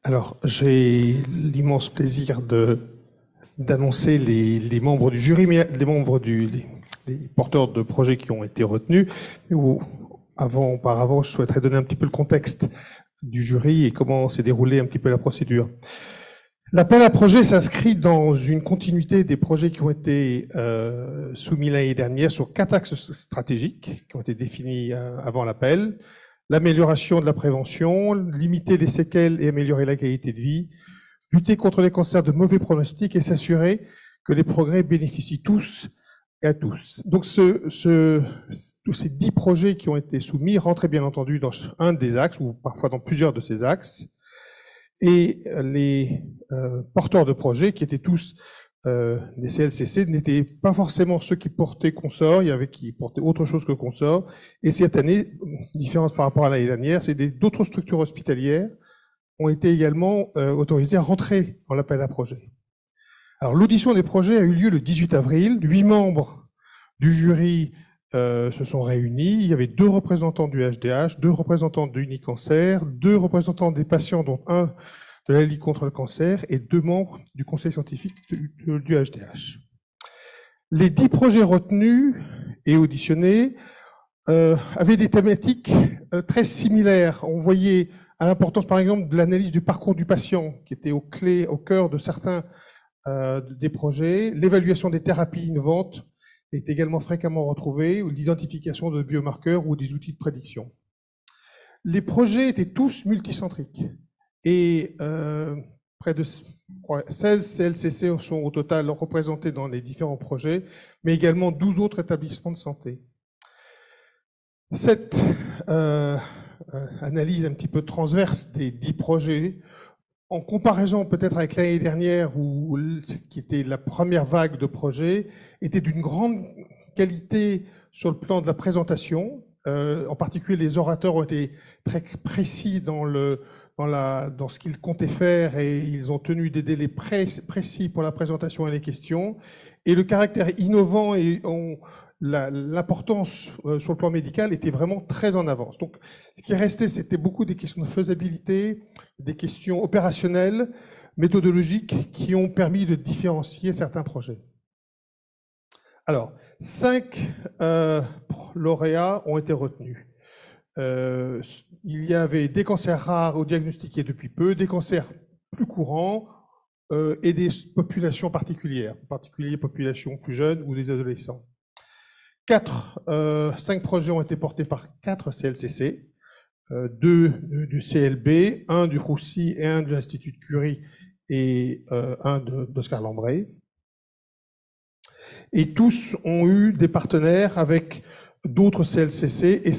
Alors, j'ai l'immense plaisir d'annoncer les membres du jury, mais les membres les porteurs de projets qui ont été retenus. Auparavant, je souhaiterais donner un petit peu le contexte du jury et comment s'est déroulée un petit peu la procédure. L'appel à projet s'inscrit dans une continuité des projets qui ont été soumis l'année dernière sur 4 axes stratégiques qui ont été définis avant l'appel. L'amélioration de la prévention, limiter les séquelles et améliorer la qualité de vie, lutter contre les cancers de mauvais pronostics et s'assurer que les progrès bénéficient tous et à tous. Donc tous ces 10 projets qui ont été soumis rentraient bien entendu dans un des axes ou parfois dans plusieurs de ces axes. Et les porteurs de projets, qui étaient tous des CLCC, n'étaient pas forcément ceux qui portaient consort, il y avait qui portaient autre chose que consort. Et cette année, différence par rapport à l'année dernière, c'est d'autres structures hospitalières ont été également autorisées à rentrer dans l'appel à projet. Alors l'audition des projets a eu lieu le 18 avril. 8 membres du jury se sont réunis. Il y avait 2 représentants du HDH, 2 représentants de Unicancer, 2 représentants des patients, dont un de la Ligue contre le cancer, et 2 membres du conseil scientifique du HDH. Les 10 projets retenus et auditionnés avaient des thématiques très similaires. On voyait à l'importance, par exemple, de l'analyse du parcours du patient, qui était au cœur de certains des projets. L'évaluation des thérapies innovantes est également fréquemment retrouvée, ou l'identification de biomarqueurs ou des outils de prédiction. Les projets étaient tous multicentriques et près de 16 CLCC sont au total représentés dans les différents projets, mais également 12 autres établissements de santé. Cette analyse un petit peu transverse des 10 projets, en comparaison peut-être avec l'année dernière, qui était la première vague de projets, était d'une grande qualité sur le plan de la présentation. En particulier, les orateurs ont été très précis dans ce qu'ils comptaient faire et ils ont tenu des délais précis pour la présentation et les questions. Et le caractère innovant et l'importance sur le plan médical était vraiment très en avance. Donc, ce qui restait, c'était beaucoup des questions de faisabilité, des questions opérationnelles, méthodologiques, qui ont permis de différencier certains projets. Alors, 5 lauréats ont été retenus. Il y avait des cancers rares ou diagnostiqués depuis peu, des cancers plus courants et des populations particulières, en particulier populations plus jeunes ou des adolescents. 5 projets ont été portés par 4 CLCC, 2 du CLB, 1 du Roussy et 1 de l'Institut de Curie et 1 d'Oscar Lambré. Et tous ont eu des partenaires avec d'autres CLCC et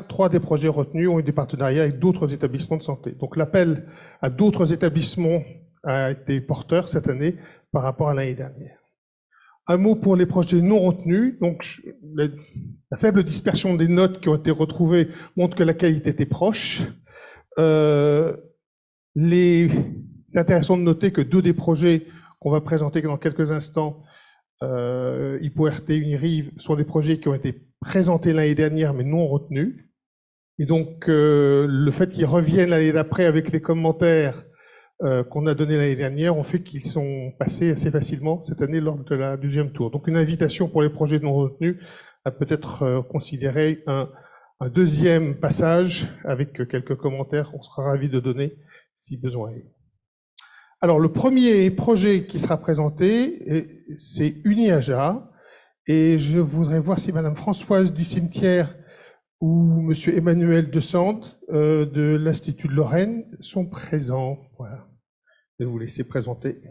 3 des projets retenus ont eu des partenariats avec d'autres établissements de santé. Donc l'appel à d'autres établissements a été porteur cette année par rapport à l'année dernière. Un mot pour les projets non retenus. Donc, la faible dispersion des notes qui ont été retrouvées montre que la qualité était proche. Il est intéressant de noter que 2 des projets qu'on va présenter dans quelques instants, HypoRT, Unirive, sont des projets qui ont été présentés l'année dernière mais non retenus. Et donc, le fait qu'ils reviennent l'année d'après avec les commentaires qu'on a donné l'année dernière ont fait qu'ils sont passés assez facilement cette année lors de la 2e tour. Donc une invitation pour les projets non retenus à peut-être considérer un 2e passage avec quelques commentaires qu'on sera ravis de donner si besoin est. Alors le premier projet qui sera présenté, c'est UniAja, et je voudrais voir si Madame Françoise du Cimetière ou Monsieur Emmanuel de Sande de l'Institut de Lorraine sont présents. Voilà. Je vais vous laisser présenter.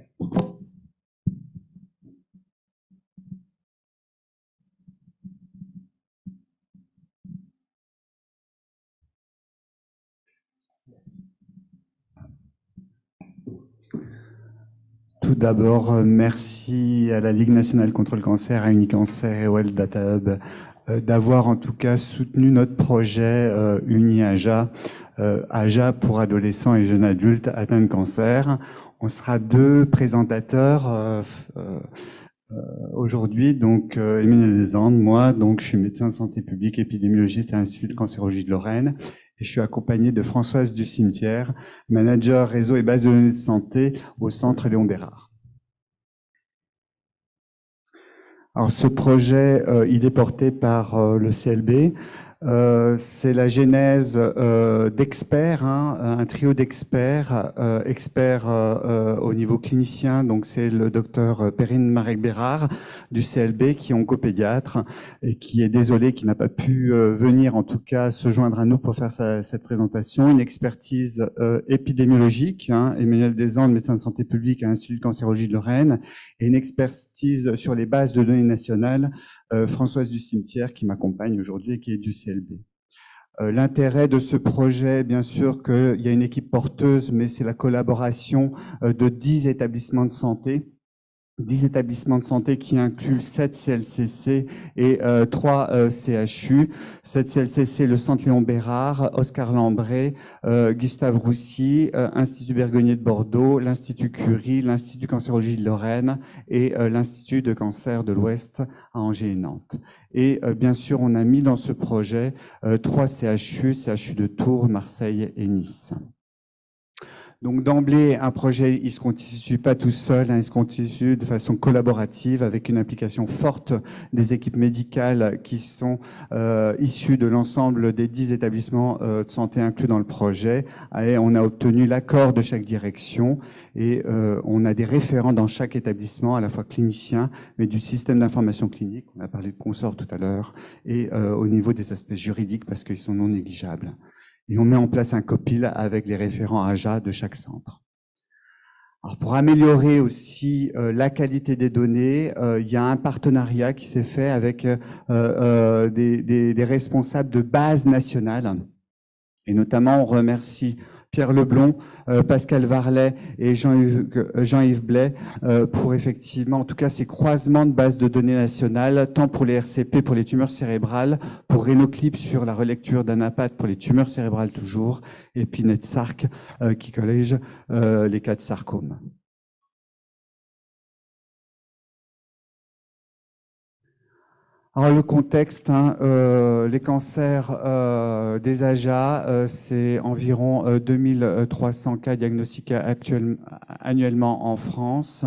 Tout d'abord, merci à la Ligue nationale contre le cancer, à Unicancer et au Health Data Hub d'avoir en tout cas soutenu notre projet UniAja, AJA pour adolescents et jeunes adultes atteints de cancer. On sera 2 présentateurs aujourd'hui, donc Emmanuel Desande, moi, donc je suis médecin de santé publique, épidémiologiste à l'Institut de cancérologie de Lorraine, Et je suis accompagné de Françoise du Cimetière, manager réseau et base de données de santé au Centre Léon Bérard. Alors ce projet, il est porté par le CLB. C'est la genèse d'experts, un trio d'experts, experts au niveau clinicien. Donc c'est le docteur Perrine Marek-Bérard du CLB, qui est oncopédiatre et qui est désolé, qui n'a pas pu venir en tout cas se joindre à nous pour faire cette présentation. Une expertise épidémiologique, Emmanuel Desandres, médecin de santé publique à l'Institut de cancérologie de Lorraine, et une expertise sur les bases de données nationales, Françoise du Cimetière, qui m'accompagne aujourd'hui et qui est du CLB. L'intérêt de ce projet, bien sûr, qu'il y a une équipe porteuse, mais c'est la collaboration de 10 établissements de santé. 10 établissements de santé qui incluent 7 CLCC et 3 CHU. 7 CLCC, le Centre Léon Bérard, Oscar Lambré, Gustave Roussy, Institut Bergonié de Bordeaux, l'Institut Curie, l'Institut Cancérologie de Lorraine et l'Institut de Cancer de l'Ouest à Angers et Nantes. Et bien sûr, on a mis dans ce projet 3 CHU de Tours, Marseille et Nice. Donc d'emblée, un projet, il se constitue pas tout seul, il se constitue de façon collaborative avec une implication forte des équipes médicales qui sont issues de l'ensemble des 10 établissements de santé inclus dans le projet. Et on a obtenu l'accord de chaque direction et on a des référents dans chaque établissement, à la fois cliniciens, mais du système d'information clinique, on a parlé de consort tout à l'heure, et au niveau des aspects juridiques parce qu'ils sont non négligeables. Et on met en place un copil avec les référents AJA de chaque centre. Alors pour améliorer aussi la qualité des données, il y a un partenariat qui s'est fait avec des responsables de base nationale. Et notamment, on remercie Pierre Leblond, Pascal Varlet et Jean-Yves Blais pour effectivement, en tout cas, ces croisements de bases de données nationales, tant pour les RCP, pour les tumeurs cérébrales, pour Rhénoclip sur la relecture d'Anapat pour les tumeurs cérébrales toujours, et puis NetSarc qui collège les cas de sarcome. Alors le contexte, les cancers des AJA, c'est environ 2300 cas diagnostiqués annuellement en France.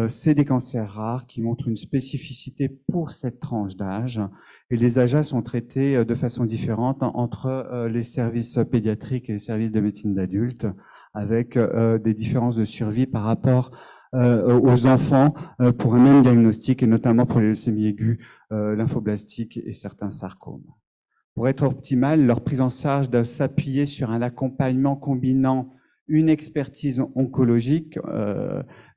C'est des cancers rares qui montrent une spécificité pour cette tranche d'âge. Et les AJA sont traités de façon différente entre les services pédiatriques et les services de médecine d'adulte, avec des différences de survie par rapport aux enfants pour un même diagnostic, et notamment pour les leucémies aiguës, lymphoblastiques et certains sarcomes. Pour être optimale, leur prise en charge doit s'appuyer sur un accompagnement combinant une expertise oncologique,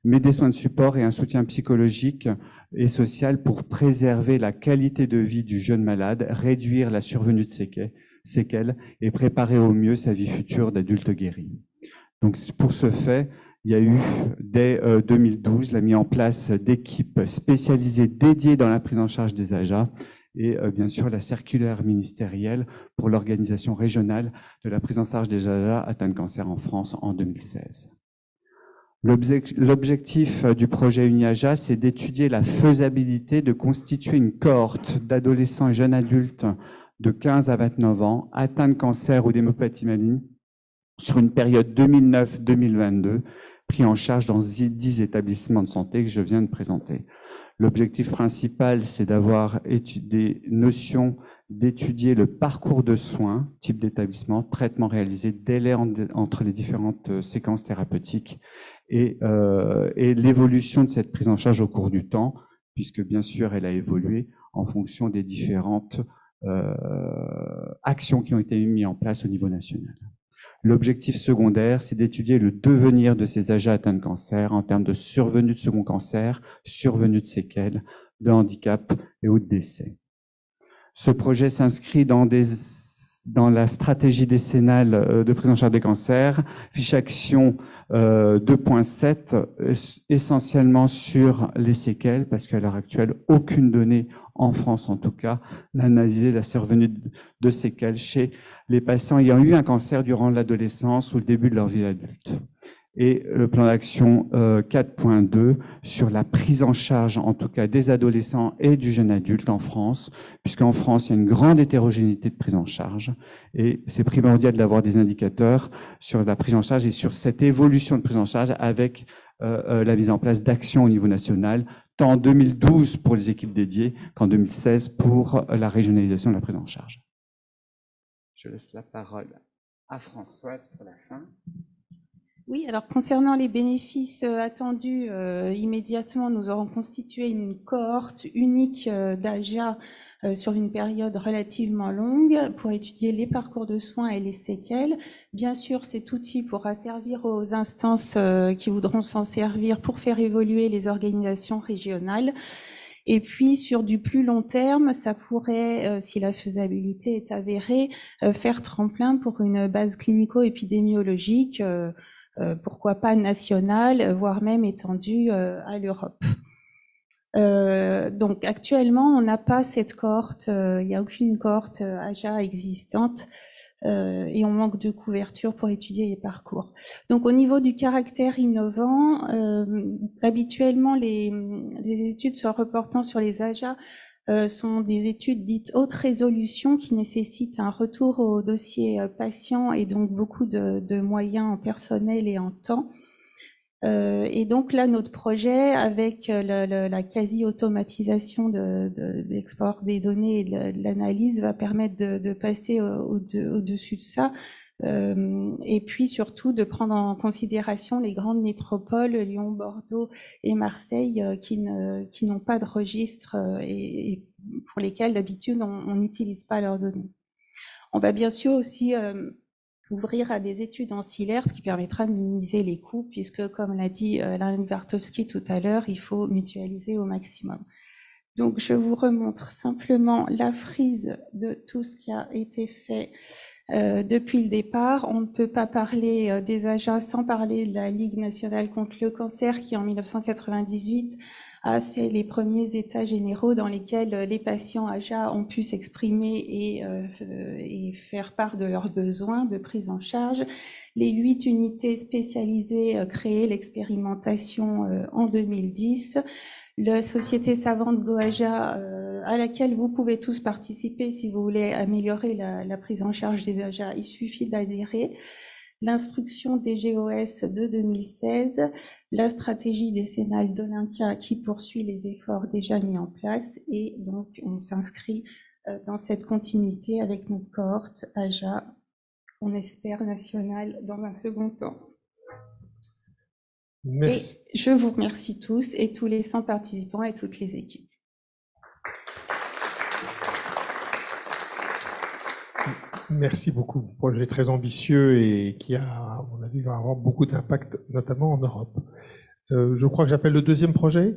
mais des soins de support et un soutien psychologique et social pour préserver la qualité de vie du jeune malade, réduire la survenue de séquelles et préparer au mieux sa vie future d'adulte guéri. Donc pour ce fait, il y a eu, dès 2012, la mise en place d'équipes spécialisées dédiées dans la prise en charge des AJA et bien sûr la circulaire ministérielle pour l'organisation régionale de la prise en charge des AJA atteints de cancer en France en 2016. L'objectif du projet UniAJA, c'est d'étudier la faisabilité de constituer une cohorte d'adolescents et jeunes adultes de 15 à 29 ans atteints de cancer ou d'hémopathie maligne sur une période 2009-2022, pris en charge dans 10 établissements de santé que je viens de présenter. L'objectif principal, c'est d'avoir des notions d'étudier le parcours de soins, type d'établissement, traitement réalisé, délai entre les différentes séquences thérapeutiques et l'évolution de cette prise en charge au cours du temps, puisque bien sûr, elle a évolué en fonction des différentes actions qui ont été mises en place au niveau national. L'objectif secondaire, c'est d'étudier le devenir de ces AJA atteints de cancer en termes de survenue de second cancer, survenue de séquelles, de handicap et ou de décès. Ce projet s'inscrit dans la stratégie décennale de prise en charge des cancers, fiche action 2.7, essentiellement sur les séquelles, parce qu'à l'heure actuelle, aucune donnée, en France en tout cas, n'a analysé la survenue de séquelles chez les patients ayant eu un cancer durant l'adolescence ou le début de leur vie adulte. et le plan d'action 4.2 sur la prise en charge, en tout cas des adolescents et du jeune adulte en France, puisqu'en France, il y a une grande hétérogénéité de prise en charge, et c'est primordial d'avoir des indicateurs sur la prise en charge et sur cette évolution de prise en charge avec la mise en place d'actions au niveau national, tant en 2012 pour les équipes dédiées qu'en 2016 pour la régionalisation de la prise en charge. Je laisse la parole à Françoise pour la fin. Oui, alors concernant les bénéfices attendus, immédiatement, nous aurons constitué une cohorte unique d'AJA sur une période relativement longue pour étudier les parcours de soins et les séquelles. Bien sûr, cet outil pourra servir aux instances qui voudront s'en servir pour faire évoluer les organisations régionales. Et puis, sur du plus long terme, ça pourrait, si la faisabilité est avérée, faire tremplin pour une base clinico-épidémiologique, pourquoi pas nationale, voire même étendue à l'Europe. Donc actuellement, on n'a pas cette cohorte, il n'y a aucune cohorte AJA existante et on manque de couverture pour étudier les parcours. Donc au niveau du caractère innovant, habituellement les études se reportant sur les AJA sont des études dites haute résolution qui nécessitent un retour au dossier patient et donc beaucoup de moyens en personnel et en temps. Et donc là, notre projet, avec la quasi-automatisation de l'export des données et de l'analyse, va permettre de passer au-dessus de ça. Et puis surtout de prendre en considération les grandes métropoles, Lyon, Bordeaux et Marseille, qui n'ont pas de registre et pour lesquels d'habitude on n'utilise pas leurs données. On va bien sûr aussi ouvrir à des études ancillaires, ce qui permettra de minimiser les coûts, puisque comme l'a dit Alain Bartowski tout à l'heure, il faut mutualiser au maximum. Donc je vous remontre simplement la frise de tout ce qui a été fait depuis le départ. On ne peut pas parler des AJA sans parler de la Ligue nationale contre le cancer qui en 1998 a fait les premiers états généraux dans lesquels les patients AJA ont pu s'exprimer et faire part de leurs besoins de prise en charge. Les 8 unités spécialisées créées l'expérimentation en 2010. La société savante GoAJA, à laquelle vous pouvez tous participer si vous voulez améliorer la prise en charge des AJA, il suffit d'adhérer. L'instruction des GOS de 2016, la stratégie décennale de l'INCa qui poursuit les efforts déjà mis en place et donc on s'inscrit dans cette continuité avec notre cohorte AJA, on espère nationale dans un second temps. Merci. Et je vous remercie tous et tous les 100 participants et toutes les équipes. Merci beaucoup. Projet très ambitieux et qui a, à mon avis, va avoir beaucoup d'impact, notamment en Europe. Je crois que j'appelle le deuxième projet.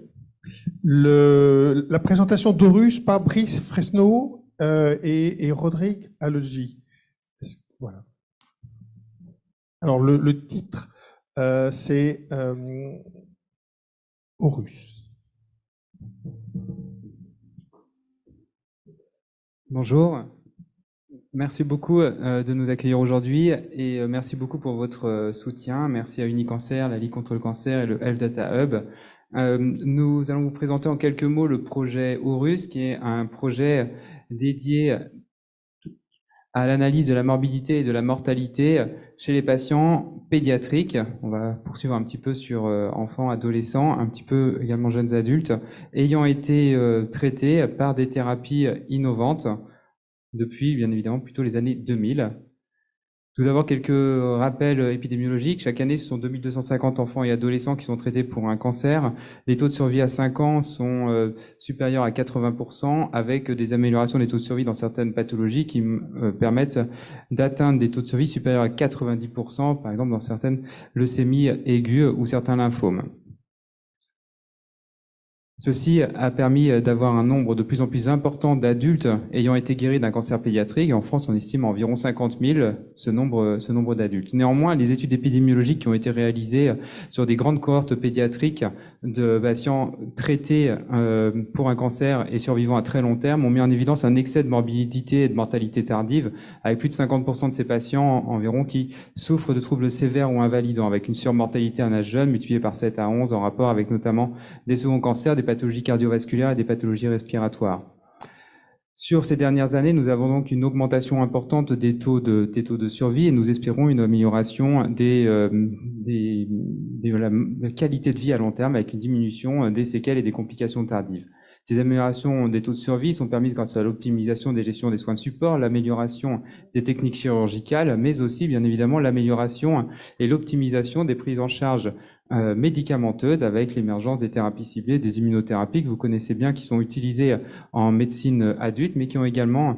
La présentation d'Horus par Brice Fresno et Rodrigue Alegi. Voilà. Alors, le titre, c'est Horus. Bonjour. Merci beaucoup de nous accueillir aujourd'hui et merci beaucoup pour votre soutien. Merci à Unicancer, la Ligue contre le cancer et le Health Data Hub. Nous allons vous présenter en quelques mots le projet Horus, qui est un projet dédié à l'analyse de la morbidité et de la mortalité chez les patients pédiatriques. On va poursuivre un petit peu sur enfants, adolescents, un petit peu également jeunes adultes, ayant été traités par des thérapies innovantes depuis, bien évidemment, plutôt les années 2000. Tout d'abord, quelques rappels épidémiologiques. Chaque année, ce sont 2250 enfants et adolescents qui sont traités pour un cancer. Les taux de survie à 5 ans sont supérieurs à 80%, avec des améliorations des taux de survie dans certaines pathologies qui permettent d'atteindre des taux de survie supérieurs à 90%, par exemple dans certaines leucémies aiguës ou certains lymphomes. Ceci a permis d'avoir un nombre de plus en plus important d'adultes ayant été guéris d'un cancer pédiatrique. En France, on estime à environ 50 000 ce nombre d'adultes. Néanmoins, les études épidémiologiques qui ont été réalisées sur des grandes cohortes pédiatriques de patients traités pour un cancer et survivant à très long terme ont mis en évidence un excès de morbidité et de mortalité tardive, avec plus de 50% de ces patients environ qui souffrent de troubles sévères ou invalidants, avec une surmortalité à un âge jeune multipliée par 7 à 11 en rapport avec notamment des seconds cancers, des pathologies cardiovasculaires et des pathologies respiratoires. Sur ces dernières années, nous avons donc une augmentation importante des taux de survie et nous espérons une amélioration de la qualité de vie à long terme avec une diminution des séquelles et des complications tardives. Ces améliorations des taux de survie sont permises grâce à l'optimisation des gestions des soins de support, l'amélioration des techniques chirurgicales, mais aussi, bien évidemment, l'amélioration et l'optimisation des prises en charge médicamenteuses avec l'émergence des thérapies ciblées, des immunothérapies que vous connaissez bien, qui sont utilisées en médecine adulte, mais qui ont également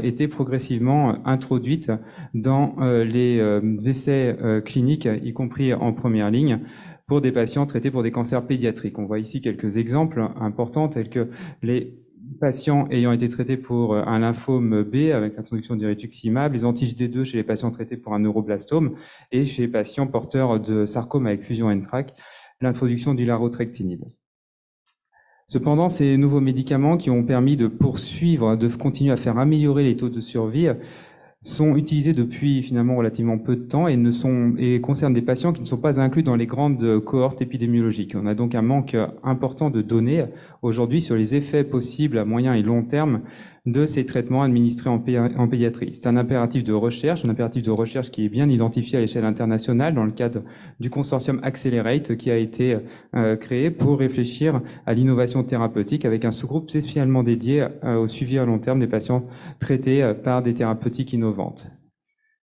été progressivement introduites dans les essais cliniques, y compris en première ligne, pour des patients traités pour des cancers pédiatriques. On voit ici quelques exemples importants tels que les patients ayant été traités pour un lymphome B avec l'introduction du rituximab, les anti-JD2 chez les patients traités pour un neuroblastome et chez les patients porteurs de sarcome avec fusion NTRK, l'introduction du larotrectinib. Cependant, ces nouveaux médicaments qui ont permis de poursuivre, de continuer à faire améliorer les taux de survie sont utilisés depuis finalement relativement peu de temps et concernent des patients qui ne sont pas inclus dans les grandes cohortes épidémiologiques. On a donc un manque important de données aujourd'hui sur les effets possibles à moyen et long terme de ces traitements administrés en pédiatrie. C'est un impératif de recherche qui est bien identifié à l'échelle internationale dans le cadre du consortium Accelerate qui a été créé pour réfléchir à l'innovation thérapeutique avec un sous-groupe spécialement dédié au suivi à long terme des patients traités par des thérapeutiques innovantes.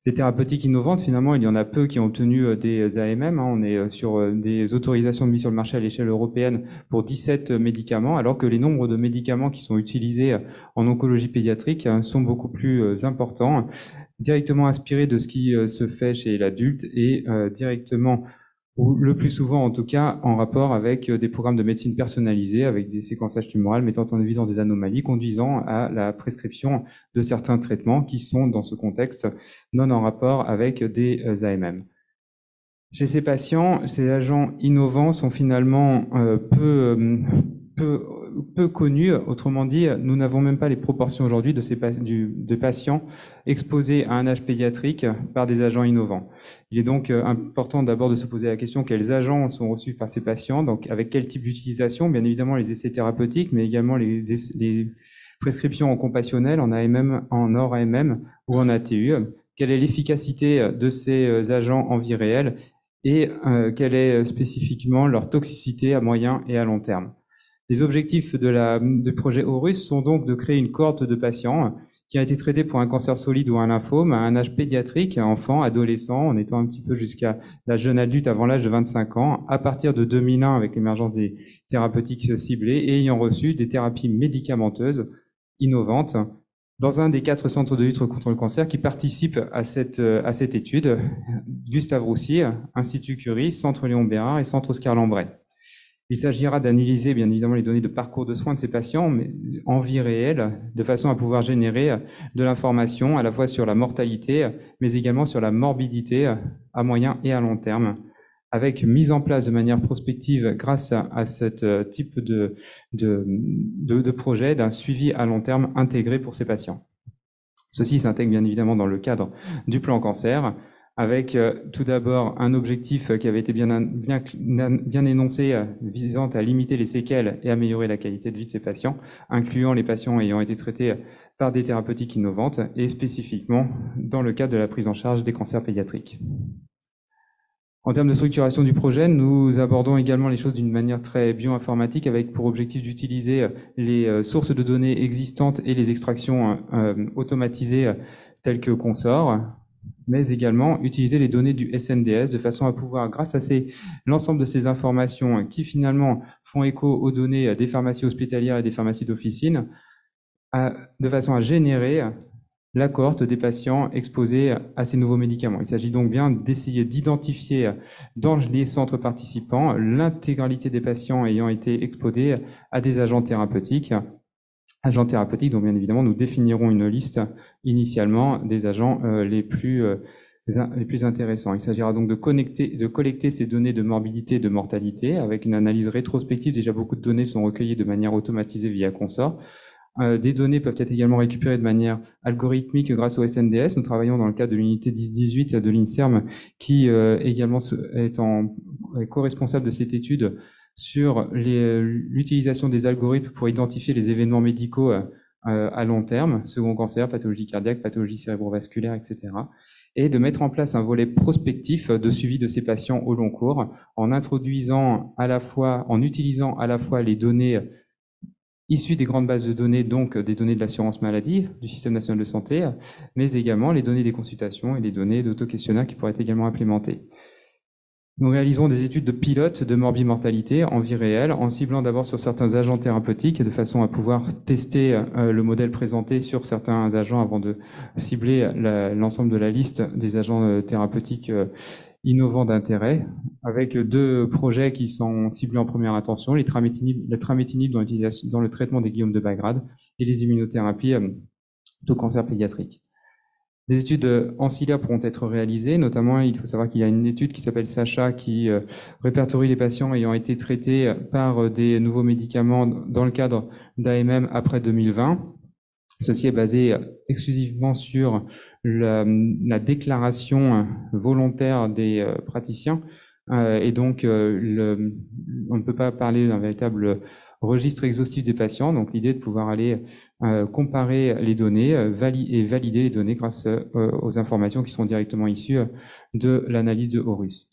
Ces thérapeutiques innovantes, finalement, il y en a peu qui ont obtenu des AMM. On est sur des autorisations de mise sur le marché à l'échelle européenne pour 17 médicaments, alors que les nombres de médicaments qui sont utilisés en oncologie pédiatrique sont beaucoup plus importants, directement inspirés de ce qui se fait chez l'adulte et directement, ou le plus souvent en tout cas, en rapport avec des programmes de médecine personnalisés, avec des séquençages tumorales mettant en évidence des anomalies conduisant à la prescription de certains traitements qui sont, dans ce contexte, non en rapport avec des AMM. Chez ces patients, ces agents innovants sont finalement peu connus. Autrement dit, nous n'avons même pas les proportions aujourd'hui de patients exposés à un âge pédiatrique par des agents innovants. Il est donc important d'abord de se poser la question quels agents sont reçus par ces patients, donc avec quel type d'utilisation, bien évidemment les essais thérapeutiques, mais également les prescriptions en compassionnel, en AMM, en hors AMM ou en ATU. Quelle est l'efficacité de ces agents en vie réelle et quelle est spécifiquement leur toxicité à moyen et à long terme. Les objectifs du projet Horus sont donc de créer une cohorte de patients qui a été traités pour un cancer solide ou un lymphome à un âge pédiatrique, enfant, adolescent, en étant un petit peu jusqu'à l'âge jeune adulte avant l'âge de 25 ans, à partir de 2001 avec l'émergence des thérapeutiques ciblées et ayant reçu des thérapies médicamenteuses innovantes dans un des 4 centres de lutte contre le cancer qui participent à cette étude, Gustave Roussy, Institut Curie, Centre Léon Bérard et Centre Oscar Lambret. Il s'agira d'analyser bien évidemment les données de parcours de soins de ces patients mais en vie réelle, de façon à pouvoir générer de l'information à la fois sur la mortalité, mais également sur la morbidité à moyen et à long terme, avec mise en place de manière prospective grâce à ce type de projet d'un suivi à long terme intégré pour ces patients. Ceci s'intègre bien évidemment dans le cadre du plan cancer, avec tout d'abord un objectif qui avait été bien énoncé visant à limiter les séquelles et améliorer la qualité de vie de ces patients, incluant les patients ayant été traités par des thérapeutiques innovantes et spécifiquement dans le cadre de la prise en charge des cancers pédiatriques. En termes de structuration du projet, nous abordons également les choses d'une manière très bioinformatique avec pour objectif d'utiliser les sources de données existantes et les extractions automatisées telles que Consort, mais également utiliser les données du SNDS de façon à pouvoir, grâce à l'ensemble de ces informations qui finalement font écho aux données des pharmacies hospitalières et des pharmacies d'officine, de façon à générer la cohorte des patients exposés à ces nouveaux médicaments. Il s'agit donc bien d'essayer d'identifier dans les centres participants l'intégralité des patients ayant été exposés à des agents thérapeutiques dont bien évidemment nous définirons une liste initialement des agents les plus intéressants. Il s'agira donc de collecter ces données de morbidité et de mortalité avec une analyse rétrospective. Déjà, beaucoup de données sont recueillies de manière automatisée via Consort. Des données peuvent être également récupérées de manière algorithmique grâce au SNDS. Nous travaillons dans le cadre de l'unité 10-18 de l'INSERM qui également est co-responsable de cette étude sur l'utilisation des algorithmes pour identifier les événements médicaux à long terme, second cancer, pathologie cardiaque, pathologie cérébrovasculaire, etc. Et de mettre en place un volet prospectif de suivi de ces patients au long cours en utilisant à la fois les données issues des grandes bases de données, donc des données de l'assurance maladie, du système national de santé, mais également les données des consultations et les données d'auto-questionnaires qui pourraient être également implémentées. Nous réalisons des études de pilote de morbimortalité en vie réelle, en ciblant d'abord sur certains agents thérapeutiques, de façon à pouvoir tester le modèle présenté sur certains agents avant de cibler l'ensemble de la liste des agents thérapeutiques innovants d'intérêt, avec 2 projets qui sont ciblés en première intention, le tramétinib dans le traitement des gliomes de bas grade et les immunothérapies de cancer pédiatrique. Des études ancillaires pourront être réalisées, notamment il faut savoir qu'il y a une étude qui s'appelle SACHA qui répertorie les patients ayant été traités par des nouveaux médicaments dans le cadre d'AMM après 2020. Ceci est basé exclusivement sur la déclaration volontaire des praticiens et donc on ne peut pas parler d'un véritable registre exhaustif des patients, donc l'idée de pouvoir aller comparer les données et valider les données grâce aux informations qui sont directement issues de l'analyse de Horus.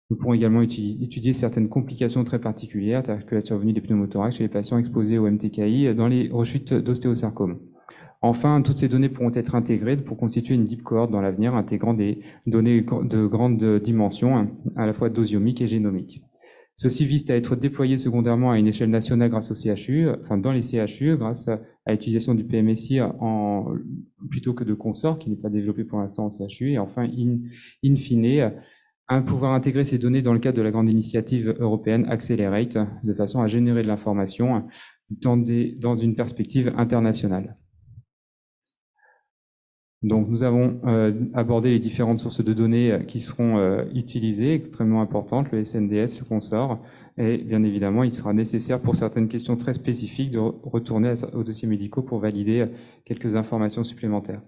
Nous pourrons également étudier certaines complications très particulières, telles que la survenue des pneumothorax chez les patients exposés au MTKI dans les rechutes d'ostéosarcome. Enfin, toutes ces données pourront être intégrées pour constituer une deep cohort dans l'avenir, intégrant des données de grande dimension, à la fois dosiomiques et génomiques. Ceci vise à être déployé secondairement à une échelle nationale grâce au CHU, dans les CHU, grâce à l'utilisation du PMSI plutôt que de Consort, qui n'est pas développé pour l'instant en CHU, et enfin, in fine, à pouvoir intégrer ces données dans le cadre de la grande initiative européenne Accelerate, de façon à générer de l'information dans une perspective internationale. Donc, nous avons abordé les différentes sources de données qui seront utilisées, extrêmement importantes, le SNDS, le Consort, et bien évidemment, il sera nécessaire pour certaines questions très spécifiques de retourner aux dossiers médicaux pour valider quelques informations supplémentaires.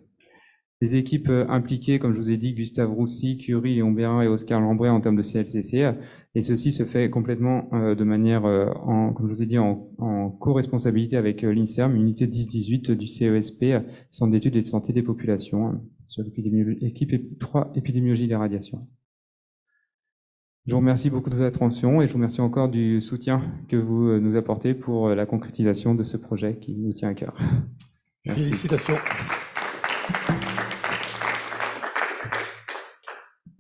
Les équipes impliquées, comme je vous ai dit, Gustave Roussy, Curie, Léon Bérin et Oscar Lambray en termes de CLCC, et ceci se fait complètement de manière, comme je vous ai dit, en co-responsabilité avec l'INSERM, unité 10-18 du CESP, Centre d'études et de santé des populations, sur l'équipe 3 épidémiologie des radiations. Je vous remercie beaucoup de votre attention et je vous remercie encore du soutien que vous nous apportez pour la concrétisation de ce projet qui nous tient à cœur. Merci. Félicitations.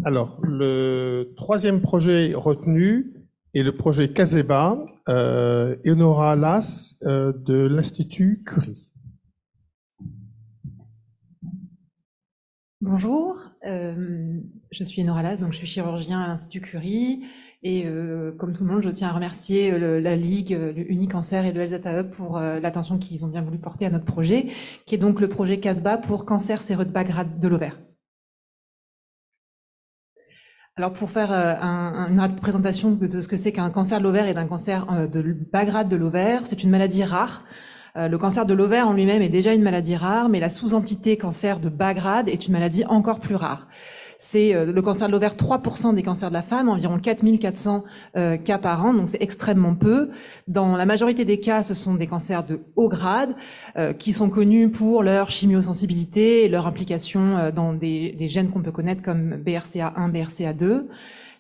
Alors, le 3e projet retenu est le projet Caseba, Enora Las de l'Institut Curie. Bonjour, je suis Enora Las, donc je suis chirurgien à l'Institut Curie et comme tout le monde, je tiens à remercier la Ligue, Unicancer et le Health Data Hub pour l'attention qu'ils ont bien voulu porter à notre projet, qui est donc le projet Caseba pour cancer séreux de bas grade de l'ovaire. Alors pour faire une rapide présentation de ce que c'est qu'un cancer de l'ovaire et d'un cancer de bas grade de l'ovaire, c'est une maladie rare. Le cancer de l'ovaire en lui-même est déjà une maladie rare, mais la sous-entité cancer de bas grade est une maladie encore plus rare. C'est le cancer de l'ovaire 3% des cancers de la femme, environ 4400 cas par an, donc c'est extrêmement peu. Dans la majorité des cas, ce sont des cancers de haut grade qui sont connus pour leur chimiosensibilité et leur implication dans des gènes qu'on peut connaître comme BRCA1, BRCA2.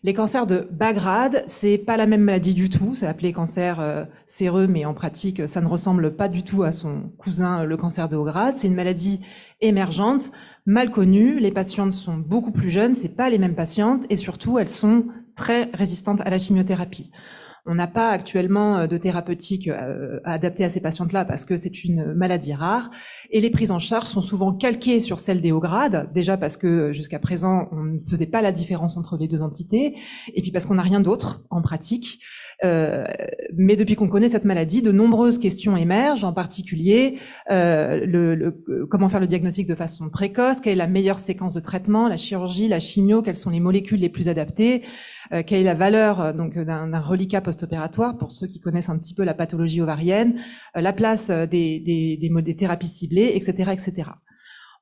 Les cancers de bas grade, c'est pas la même maladie du tout, c'est appelé cancer séreux, mais en pratique, ça ne ressemble pas du tout à son cousin, le cancer de haut grade. C'est une maladie émergente, mal connue, les patientes sont beaucoup plus jeunes, c'est pas les mêmes patientes, et surtout, elles sont très résistantes à la chimiothérapie. On n'a pas actuellement de thérapeutique adaptée à ces patientes-là parce que c'est une maladie rare. Et les prises en charge sont souvent calquées sur celles des hauts grades, déjà parce que jusqu'à présent, on ne faisait pas la différence entre les deux entités, et puis parce qu'on n'a rien d'autre en pratique. Mais depuis qu'on connaît cette maladie, de nombreuses questions émergent, en particulier comment faire le diagnostic de façon précoce, quelle est la meilleure séquence de traitement, la chirurgie, la chimio, quelles sont les molécules les plus adaptées, quelle est la valeur donc d'un reliquat post-opératoire pour ceux qui connaissent un petit peu la pathologie ovarienne, la place des thérapies ciblées, etc., etc.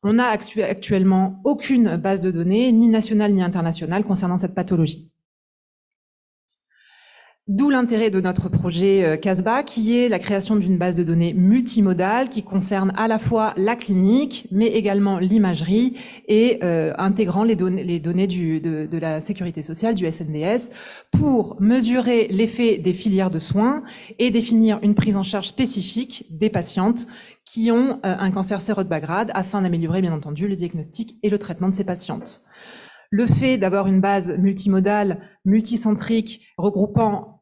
On n'a actuellement aucune base de données, ni nationale ni internationale, concernant cette pathologie. D'où l'intérêt de notre projet CASBA, qui est la création d'une base de données multimodale qui concerne à la fois la clinique, mais également l'imagerie et intégrant les données de la sécurité sociale, du SNDS, pour mesurer l'effet des filières de soins et définir une prise en charge spécifique des patientes qui ont un cancer séreux de bas grade, afin d'améliorer bien entendu le diagnostic et le traitement de ces patientes. Le fait d'avoir une base multimodale, multicentrique, regroupant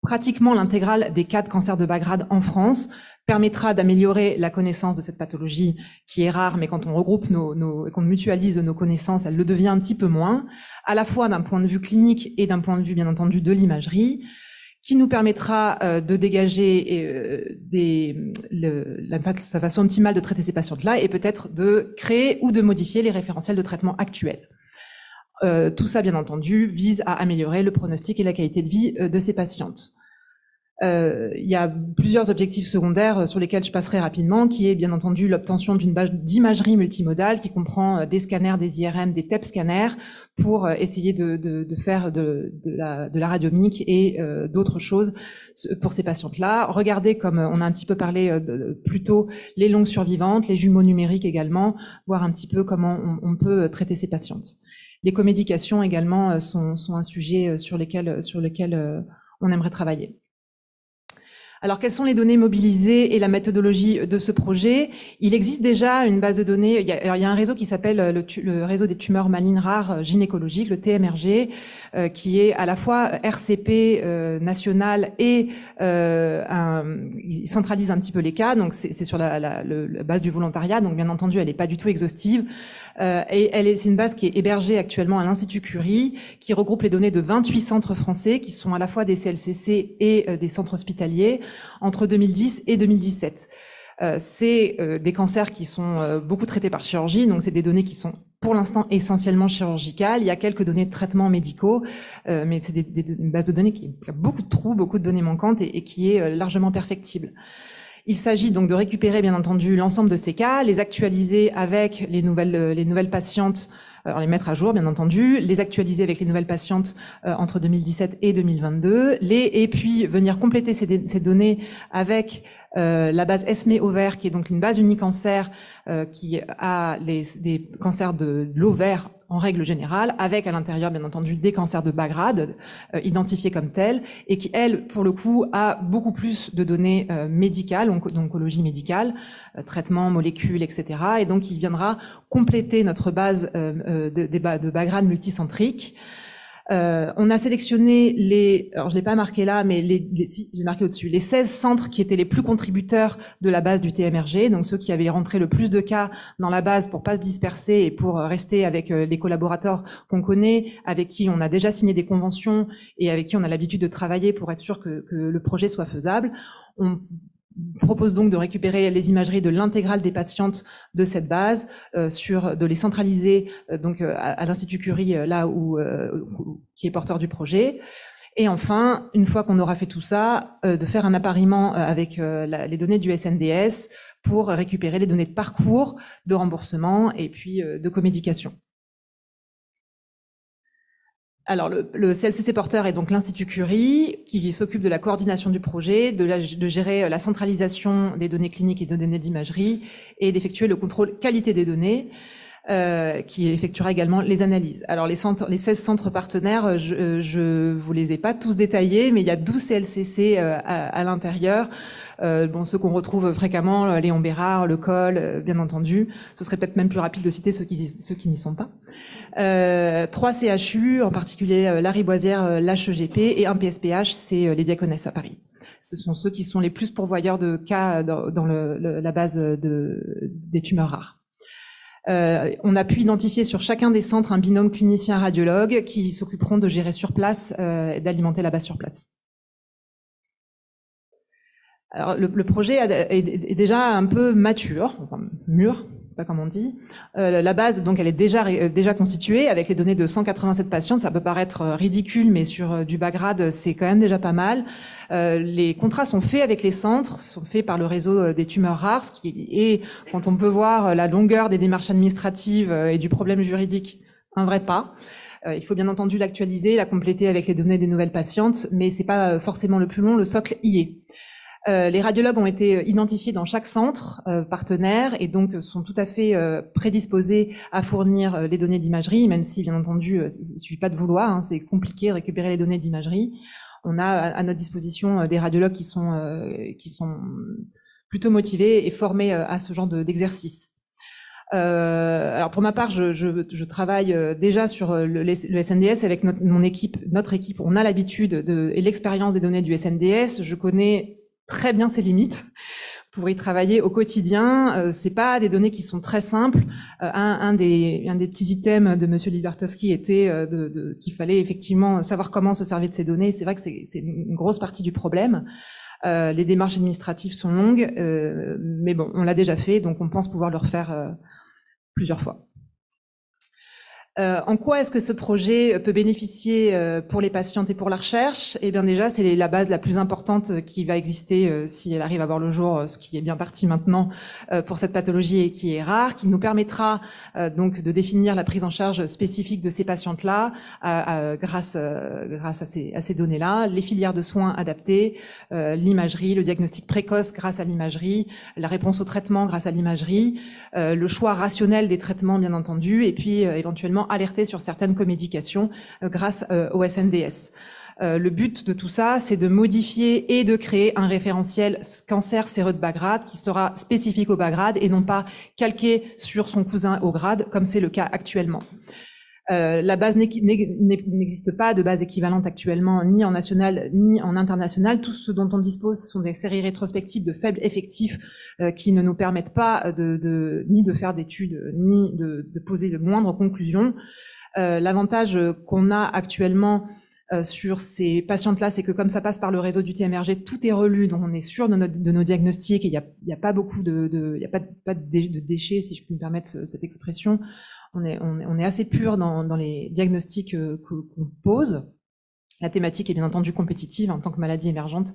pratiquement l'intégrale des cas de cancer de bas grade en France permettra d'améliorer la connaissance de cette pathologie qui est rare, mais quand on regroupe et qu'on mutualise nos connaissances, elle le devient un petit peu moins, à la fois d'un point de vue clinique et d'un point de vue bien entendu de l'imagerie, qui nous permettra de dégager sa façon optimale de traiter ces patientes-là et peut-être de créer ou de modifier les référentiels de traitement actuels. Tout ça, bien entendu, vise à améliorer le pronostic et la qualité de vie de ces patientes. Il y a plusieurs objectifs secondaires sur lesquels je passerai rapidement, qui est bien entendu l'obtention d'une base d'imagerie multimodale qui comprend des scanners, des IRM, des TEP scanners pour essayer de faire de la radiomique et d'autres choses pour ces patientes-là. Regardez, comme on a un petit peu parlé plus tôt, les longues survivantes, les jumeaux numériques également, voir un petit peu comment on peut traiter ces patientes. Les comédications également sont un sujet sur lequel on aimerait travailler. Alors, quelles sont les données mobilisées et la méthodologie de ce projet? Il existe déjà une base de données. Il y a un réseau qui s'appelle le réseau des tumeurs malignes rares gynécologiques, le TMRG, qui est à la fois RCP national et il centralise un petit peu les cas. Donc, c'est sur la base du volontariat. Donc, bien entendu, elle n'est pas du tout exhaustive. Et c'est une base qui est hébergée actuellement à l'Institut Curie, qui regroupe les données de 28 centres français, qui sont à la fois des CLCC et des centres hospitaliers, entre 2010 et 2017. C'est des cancers qui sont beaucoup traités par chirurgie, donc c'est des données qui sont pour l'instant essentiellement chirurgicales. Il y a quelques données de traitements médicaux, mais c'est une base de données qui a beaucoup de trous, beaucoup de données manquantes et qui est largement perfectible. Il s'agit donc de récupérer bien entendu l'ensemble de ces cas, les actualiser avec les nouvelles patientes, les mettre à jour bien entendu, les actualiser avec les nouvelles patientes entre 2017 et 2022, et puis venir compléter ces données avec la base ESME ovaire, qui est donc une base unicancer qui a des cancers de l'ovaire en règle générale, avec à l'intérieur bien entendu des cancers de bas grade identifiés comme tels, et qui elle pour le coup a beaucoup plus de données médicales, d'oncologie médicale, traitements, molécules, etc. Et donc il viendra compléter notre base de bas grade multicentrique. On a sélectionné alors je l'ai pas marqué là, mais si, j'ai marqué au-dessus, les 16 centres qui étaient les plus contributeurs de la base du TMRG, donc ceux qui avaient rentré le plus de cas dans la base pour pas se disperser et pour rester avec les collaborateurs qu'on connaît, avec qui on a déjà signé des conventions et avec qui on a l'habitude de travailler pour être sûr que le projet soit faisable. On propose donc de récupérer les imageries de l'intégrale des patientes de cette base, de les centraliser donc à l'Institut Curie, là qui est porteur du projet. Et enfin, une fois qu'on aura fait tout ça, de faire un appariement avec les données du SNDS pour récupérer les données de parcours, de remboursement et puis de comédication. Alors, le CLCC porteur est donc l'Institut Curie, qui s'occupe de la coordination du projet, de gérer la centralisation des données cliniques et des données d'imagerie, et d'effectuer le contrôle qualité des données. qui effectuera également les analyses. Alors les 16 centres partenaires, je vous les ai pas tous détaillés, mais il y a 12 CLCC à l'intérieur. Ceux qu'on retrouve fréquemment, Léon Bérard, Le Col, bien entendu. Ce serait peut-être même plus rapide de citer ceux qui n'y sont pas. 3 CHU, en particulier la Riboisière, l'HEGP, et un PSPH, c'est les Diaconesses à Paris. Ce sont ceux qui sont les plus pourvoyeurs de cas dans la base des tumeurs rares. On a pu identifier sur chacun des centres un binôme clinicien-radiologue qui s'occuperont de gérer sur place et d'alimenter la base sur place. Alors, le projet est déjà un peu mature, enfin mûr, pas comme on dit. La base, donc, elle est déjà constituée avec les données de 187 patientes. Ça peut paraître ridicule, mais sur du bas grade, c'est quand même déjà pas mal. Les contrats sont faits avec les centres, sont faits par le réseau des tumeurs rares, ce qui est, quand on peut voir la longueur des démarches administratives et du problème juridique, un vrai pas. Il faut bien entendu l'actualiser, la compléter avec les données des nouvelles patientes, mais c'est pas forcément le plus long, le socle y est. Les radiologues ont été identifiés dans chaque centre partenaire et donc sont tout à fait prédisposés à fournir les données d'imagerie, même si bien entendu il suffit pas de vouloir, hein, c'est compliqué de récupérer les données d'imagerie. On a à notre disposition des radiologues qui sont plutôt motivés et formés à ce genre d'exercice. Alors pour ma part, je travaille déjà sur le SNDS avec notre équipe. On a l'habitude et l'expérience des données du SNDS. Je connais très bien ses limites pour y travailler au quotidien. C'est pas des données qui sont très simples. Un des petits items de Monsieur Libertowski était qu'il fallait effectivement savoir comment se servir de ces données. C'est vrai que c'est une grosse partie du problème. Les démarches administratives sont longues, mais bon, on l'a déjà fait, donc on pense pouvoir le refaire plusieurs fois. En quoi est-ce que ce projet peut bénéficier pour les patientes et pour la recherche? Eh bien déjà, c'est la base la plus importante qui va exister si elle arrive à voir le jour, ce qui est bien parti maintenant pour cette pathologie et qui est rare, qui nous permettra donc de définir la prise en charge spécifique de ces patientes-là grâce à ces données-là, les filières de soins adaptées, l'imagerie, le diagnostic précoce grâce à l'imagerie, la réponse au traitement grâce à l'imagerie, le choix rationnel des traitements bien entendu, et puis éventuellement alerter sur certaines comédications grâce au SNDS. Le but de tout ça, c'est de modifier et de créer un référentiel cancer séreux de bas grade qui sera spécifique au bas grade et non pas calqué sur son cousin au grade, comme c'est le cas actuellement. La base n'existe pas de base équivalente actuellement, ni en national, ni en international. Tout ce dont on dispose sont des séries rétrospectives de faibles effectifs qui ne nous permettent pas ni de faire d'études, ni de poser de moindres conclusions. L'avantage qu'on a actuellement sur ces patientes-là, c'est que comme ça passe par le réseau du TMRG, tout est relu, donc on est sûr de nos diagnostics et il y a pas beaucoup il y a pas de déchets, si je puis me permettre cette expression. On est assez pur dans les diagnostics qu'on pose. La thématique est bien entendu compétitive en tant que maladie émergente.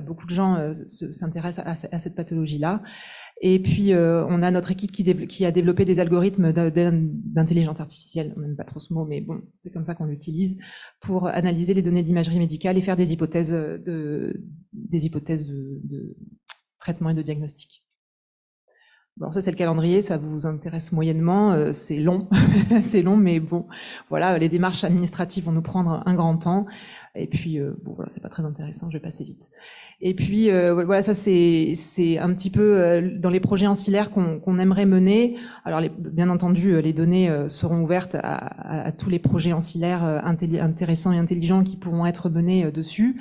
Beaucoup de gens s'intéressent à cette pathologie-là. Et puis, on a notre équipe qui a développé des algorithmes d'intelligence artificielle. On n'aime pas trop ce mot, mais bon, c'est comme ça qu'on l'utilise pour analyser les données d'imagerie médicale et faire des hypothèses de traitement et de diagnostic. Bon, ça c'est le calendrier, ça vous intéresse moyennement, c'est long, c'est long, mais bon, voilà, les démarches administratives vont nous prendre un grand temps, et puis bon voilà, c'est pas très intéressant, je vais passer vite. Et puis voilà, ça c'est un petit peu dans les projets ancillaires qu'on aimerait mener. Alors bien entendu, les données seront ouvertes à tous les projets ancillaires intéressants et intelligents qui pourront être menés dessus.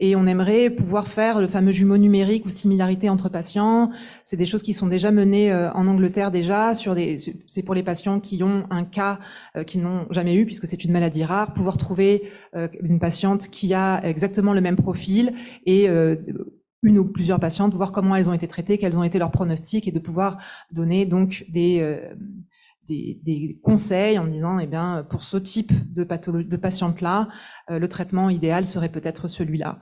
Et on aimerait pouvoir faire le fameux jumeau numérique ou similarité entre patients. C'est des choses qui sont déjà menées en Angleterre déjà. C'est pour les patients qui ont un cas qu'ils n'ont jamais eu puisque c'est une maladie rare. Pouvoir trouver une patiente qui a exactement le même profil et une ou plusieurs patientes, voir comment elles ont été traitées, quels ont été leurs pronostics et de pouvoir donner donc des conseils en disant, eh bien, pour ce type de patiente-là, le traitement idéal serait peut-être celui-là.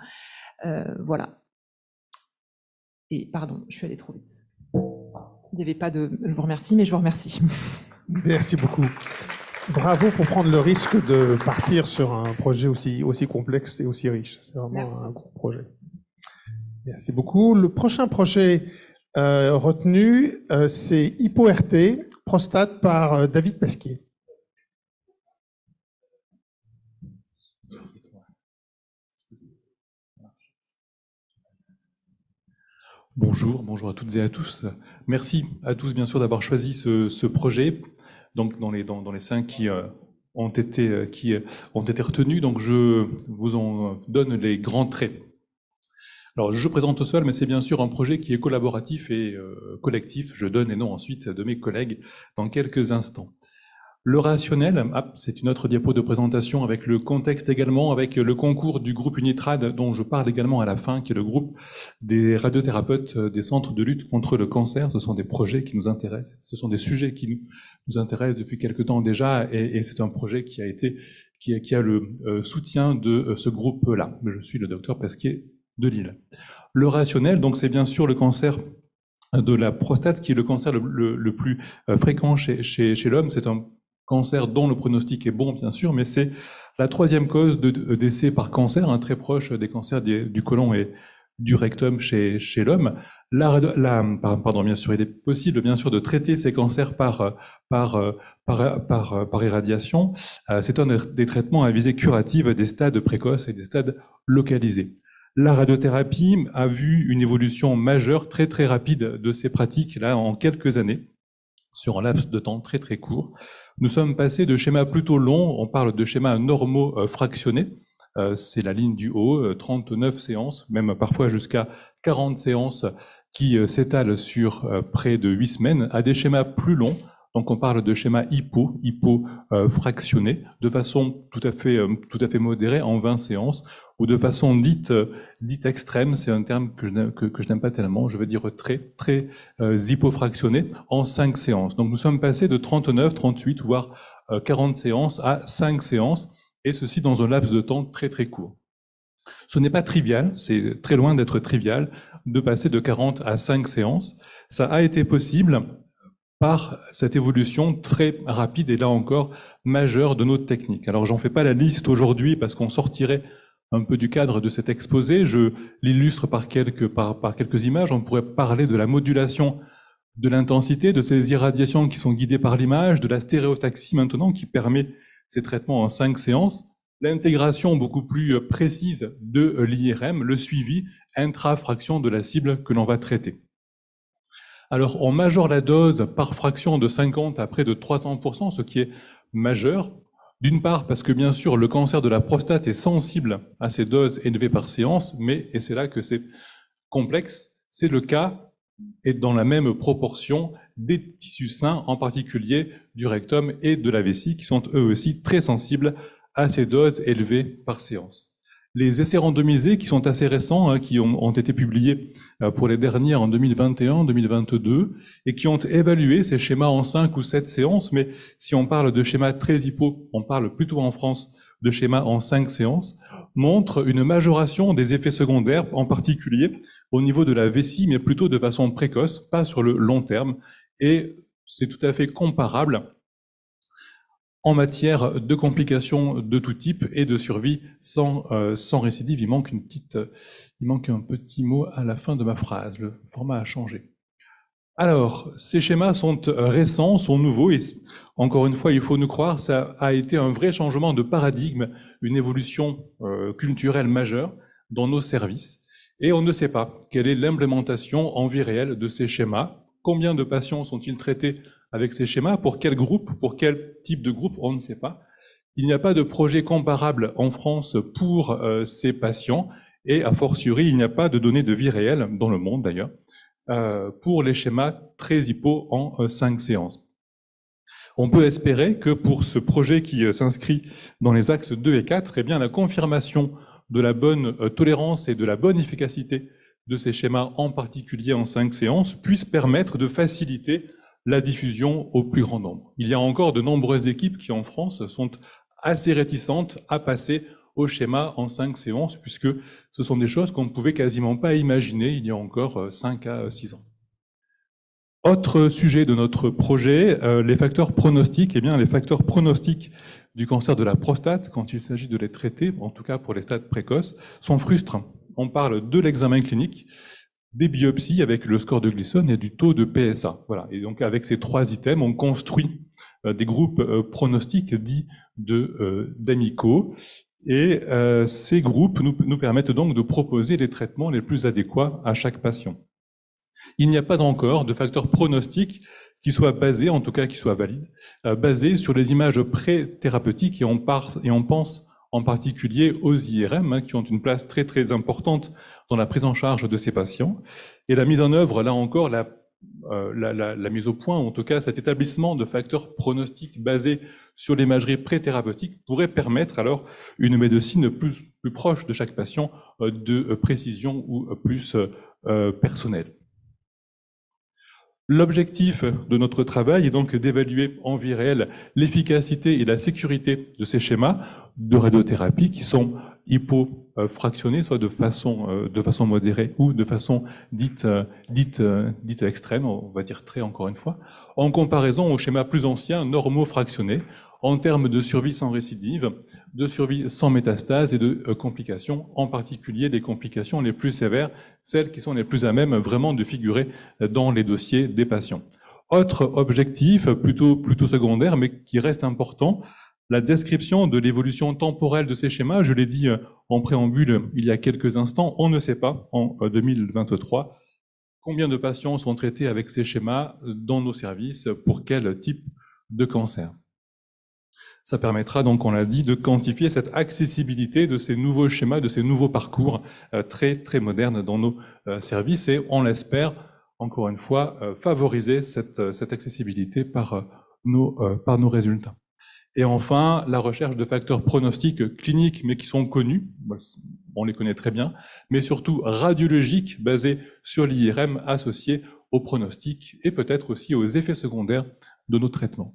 Voilà. Et pardon, je suis allée trop vite. Il n'y avait pas de... Je vous remercie, mais je vous remercie. Merci beaucoup. Bravo pour prendre le risque de partir sur un projet aussi complexe et aussi riche. C'est vraiment un gros projet. Merci beaucoup. Le prochain projet retenu, c'est HippoRT. prostate par David Pesquier. Bonjour à toutes et à tous. Merci à tous bien sûr d'avoir choisi ce projet. Donc dans les 5 qui ont été retenus, donc je vous en donne les grands traits. Alors je présente seul, mais c'est bien sûr un projet qui est collaboratif et collectif. Je donne les noms ensuite de mes collègues dans quelques instants. Le rationnel, c'est une autre diapo de présentation avec le contexte également, avec le concours du groupe Unitrad dont je parle également à la fin, qui est le groupe des radiothérapeutes des centres de lutte contre le cancer. Ce sont des projets qui nous intéressent, ce sont des sujets qui nous intéressent depuis quelque temps déjà, et c'est un projet qui a le soutien de ce groupe-là. Je suis le docteur Pesquier de Lille. Le rationnel, donc c'est bien sûr le cancer de la prostate, qui est le cancer le plus fréquent chez l'homme. C'est un cancer dont le pronostic est bon, bien sûr, mais c'est la 3e cause de décès par cancer, très proche des cancers du côlon et du rectum chez l'homme. Bien sûr, il est possible, bien sûr, de traiter ces cancers par irradiation. C'est un des traitements à visée curative des stades précoces et des stades localisés. La radiothérapie a vu une évolution majeure, très très rapide de ces pratiques-là en quelques années, sur un laps de temps très très court. Nous sommes passés de schémas plutôt longs, on parle de schémas normaux fractionnés, c'est la ligne du haut, 39 séances, même parfois jusqu'à 40 séances qui s'étalent sur près de 8 semaines, à des schémas plus longs. Donc on parle de schéma fractionné, de façon tout à fait modérée, en 20 séances, ou de façon dite extrême, c'est un terme que je n'aime pas tellement, je veux dire très hypofractionné, en 5 séances. Donc nous sommes passés de 39, 38, voire 40 séances à 5 séances, et ceci dans un laps de temps très très court. Ce n'est pas trivial, c'est très loin d'être trivial, de passer de 40 à 5 séances. Ça a été possible par cette évolution très rapide et là encore majeure de notre technique. Alors j'en fais pas la liste aujourd'hui parce qu'on sortirait un peu du cadre de cet exposé. Je l'illustre par quelques images. On pourrait parler de la modulation de l'intensité de ces irradiations qui sont guidées par l'image, de la stéréotaxie maintenant qui permet ces traitements en 5 séances, l'intégration beaucoup plus précise de l'IRM, le suivi intrafraction de la cible que l'on va traiter. Alors, on majore la dose par fraction de 50 à près de 300%, ce qui est majeur. D'une part, parce que bien sûr, le cancer de la prostate est sensible à ces doses élevées par séance, mais, et c'est là que c'est complexe, c'est le cas, et dans la même proportion, des tissus sains, en particulier du rectum et de la vessie, qui sont eux aussi très sensibles à ces doses élevées par séance. Les essais randomisés, qui sont assez récents, qui ont été publiés pour les derniers en 2021, 2022, et qui ont évalué ces schémas en 5 ou 7 séances, mais si on parle de schémas très hypo, on parle plutôt en France de schémas en 5 séances, montrent une majoration des effets secondaires, en particulier au niveau de la vessie, mais plutôt de façon précoce, pas sur le long terme, et c'est tout à fait comparable en matière de complications de tout type et de survie sans récidive. Il manque un petit mot à la fin de ma phrase. Le format a changé. Alors, ces schémas sont récents, sont nouveaux, et encore une fois, il faut nous croire, ça a été un vrai changement de paradigme, une évolution culturelle majeure dans nos services. Et on ne sait pas quelle est l'implémentation en vie réelle de ces schémas. Combien de patients sont-ils traités avec ces schémas? Pour quel groupe? Pour quel type de groupe? On ne sait pas. Il n'y a pas de projet comparable en France pour ces patients et a fortiori, il n'y a pas de données de vie réelle, dans le monde d'ailleurs, pour les schémas très hypo en 5 séances. On peut espérer que pour ce projet qui s'inscrit dans les axes 2 et 4, eh bien, la confirmation de la bonne tolérance et de la bonne efficacité de ces schémas, en particulier en 5 séances, puisse permettre de faciliter la diffusion au plus grand nombre. Il y a encore de nombreuses équipes qui, en France, sont assez réticentes à passer au schéma en 5 séances, puisque ce sont des choses qu'on ne pouvait quasiment pas imaginer il y a encore 5 à 6 ans. Autre sujet de notre projet, les facteurs pronostiques. Eh bien, les facteurs pronostiques du cancer de la prostate, quand il s'agit de les traiter, en tout cas pour les stades précoces, sont frustrants. On parle de l'examen clinique, des biopsies avec le score de Gleason et du taux de PSA. Voilà. Et donc avec ces 3 items, on construit des groupes pronostiques dits d'amicaux. Et ces groupes nous permettent donc de proposer les traitements les plus adéquats à chaque patient. Il n'y a pas encore de facteur pronostic qui soit basé, en tout cas qui soit valide, basé sur les images pré-thérapeutiques, et on pense en particulier aux IRM, qui ont une place très très importante dans la prise en charge de ces patients. Et la mise en œuvre, là encore, la mise au point, en tout cas cet établissement de facteurs pronostiques basés sur l'imagerie pré-thérapeutique pourrait permettre alors une médecine plus proche de chaque patient, de précision ou plus personnelle. L'objectif de notre travail est donc d'évaluer en vie réelle l'efficacité et la sécurité de ces schémas de radiothérapie qui sont hypofractionnés, soit de façon modérée ou de façon dite extrême, on va dire très encore une fois, en comparaison aux schémas plus anciens, normaux fractionnés, en termes de survie sans récidive, de survie sans métastase et de complications, en particulier des complications les plus sévères, celles qui sont les plus à même vraiment de figurer dans les dossiers des patients. Autre objectif, plutôt secondaire, mais qui reste important, la description de l'évolution temporelle de ces schémas. Je l'ai dit en préambule il y a quelques instants, on ne sait pas en 2023 combien de patients sont traités avec ces schémas dans nos services, pour quel type de cancer. Ça permettra donc, on l'a dit, de quantifier cette accessibilité de ces nouveaux schémas, de ces nouveaux parcours très très modernes dans nos services, et on l'espère, encore une fois, favoriser cette accessibilité par nos résultats. Et enfin, la recherche de facteurs pronostiques cliniques, mais qui sont connus, on les connaît très bien, mais surtout radiologiques, basés sur l'IRM associé aux pronostics et peut-être aussi aux effets secondaires de nos traitements.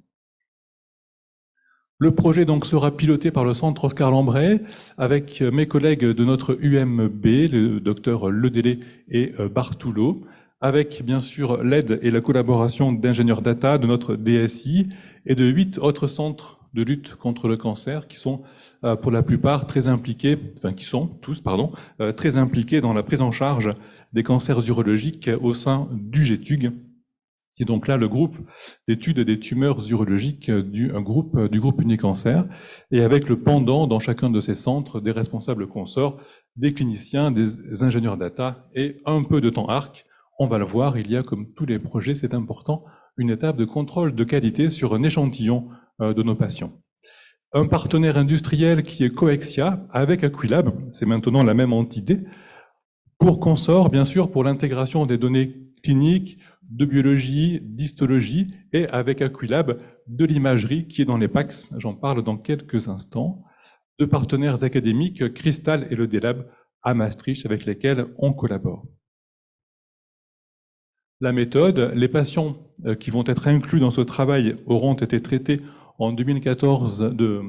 Le projet donc sera piloté par le centre Oscar Lambret avec mes collègues de notre UMB, le docteur Ledélé et Bartoulot, avec bien sûr l'aide et la collaboration d'ingénieurs data de notre DSI et de 8 autres centres de lutte contre le cancer qui sont pour la plupart très impliqués, très impliqués dans la prise en charge des cancers urologiques au sein du GETUG, qui est donc là le groupe d'études des tumeurs urologiques du groupe Unicancer, et avec le pendant dans chacun de ces centres des responsables consorts, des cliniciens, des ingénieurs data et un peu de temps ARC. On va le voir, il y a, comme tous les projets, c'est important, une étape de contrôle de qualité sur un échantillon de nos patients. Un partenaire industriel qui est Coexia avec Aquilab, c'est maintenant la même entité, pour Consort, bien sûr, pour l'intégration des données cliniques, de biologie, d'histologie, et avec Aquilab, de l'imagerie qui est dans les PACS, j'en parle dans quelques instants, de partenaires académiques, Crystal et le DLab à Maastricht, avec lesquels on collabore. La méthode, les patients qui vont être inclus dans ce travail auront été traités en 2014, de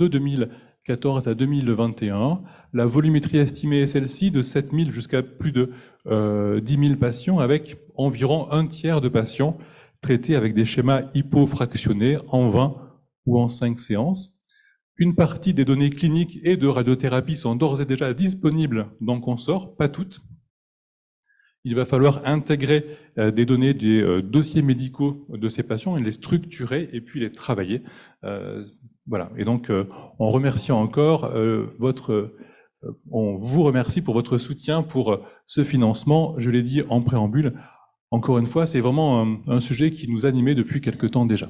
2014 à 2021. La volumétrie estimée est celle-ci, de 7 000 jusqu'à plus de 10 000 patients, avec environ un tiers de patients traités avec des schémas hypofractionnés en 20 ou en 5 séances. Une partie des données cliniques et de radiothérapie sont d'ores et déjà disponibles dans Consort, pas toutes. Il va falloir intégrer des données des dossiers médicaux de ces patients et les structurer et puis les travailler. Voilà. Et donc, on remercie encore on vous remercie pour votre soutien pour ce financement. Je l'ai dit en préambule. Encore une fois, c'est vraiment un sujet qui nous animait depuis quelque temps déjà.